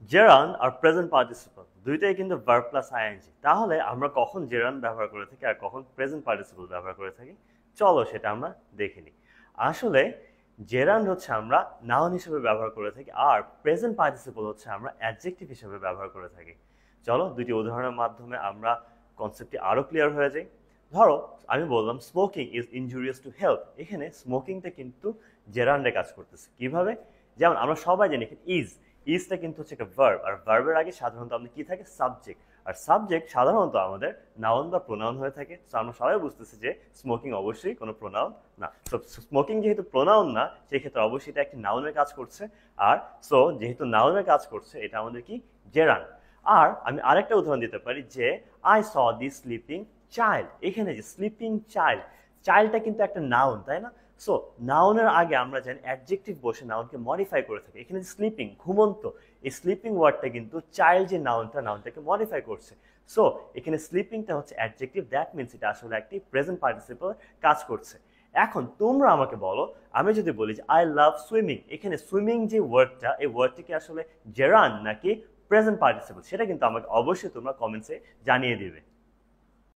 Gerund আর present participle দুইটাই কিন্তু verb plus ING. তাহলে আমরা কখন জেরান্ড ব্যবহার করে থাকি আর কখন প্রেজেন্ট পার্টিসিপল ব্যবহার করে থাকি, চলো সেটা আমরা দেখে নিই। আসলে জেরান্ড হচ্ছে আমরা নাউন হিসেবে ব্যবহার করে থাকি আর প্রেজেন্ট পার্টিসিপল হচ্ছে আমরা অ্যাডজেক্টিভ হিসেবে ব্যবহার করে থাকি। চলো দুটি উদাহরণের মাধ্যমে আমরা কনসেপ্টটি আরো ক্লিয়ার হয়ে যায়। ধরো আমি বললাম smoking is injurious to health. এখানে স্মোকিংটা কিন্তু জেরান্ডে কাজ করতেছে। কিভাবে? যেমন আমরা সবাই জানি ইজটা কিন্তু হচ্ছে একটা ভার্ব, আর ভার্বের আগে সাধারণত আমাদের কি থাকে? সাবজেক্ট। আর সাবজেক্ট সাধারণত আমাদের নাউন বা প্রোনাউন হয়ে থাকে। তো আমরা সবাই বুঝতেছি যে স্মোকিং অবশ্যই কোনো প্রোনাউন না। সো স্মোকিং যেহেতু প্রোনাউন না, সেই ক্ষেত্রে অবশ্যই এটা একটি নাউনের কাজ করছে। আর সো যেহেতু নাউনের কাজ করছে, এটা আমাদের কি? জেরান্ড। আর আমি আরেকটা উদাহরণ দিতে পারি যে I saw the sleeping child. এখানে যে স্লিপিং চাইল্ড, চাইল্ডটা কিন্তু একটা নাউন, তাই না? সো নাউনের আগে আমরা জানি অ্যাডজেক্টিভ বসে নাউনকে মডিফাই করে থাকি। এখানে যে স্লিপিং, ঘুমন্ত, এই স্লিপিং ওয়ার্ডটা কিন্তু চাইল্ড যে নাউনটাকে মডিফাই করছে। সো এখানে স্লিপিংটা হচ্ছে অ্যাডজেক্টিভ, দ্যাট মিনস এটা আসলে একটি প্রেজেন্ট পার্টিসিপল কাজ করছে। এখন তোমরা আমাকে বলো, আমি যদি বলি যে আই লাভ সুইমিং, এখানে সুইমিং যে ওয়ার্ডটা, এই ওয়ার্ডটি কি আসলে জেরান্ড নাকি প্রেজেন্ট পার্টিসিপল, সেটা কিন্তু আমাকে অবশ্যই তোমরা কমেন্টসে জানিয়ে দিবে।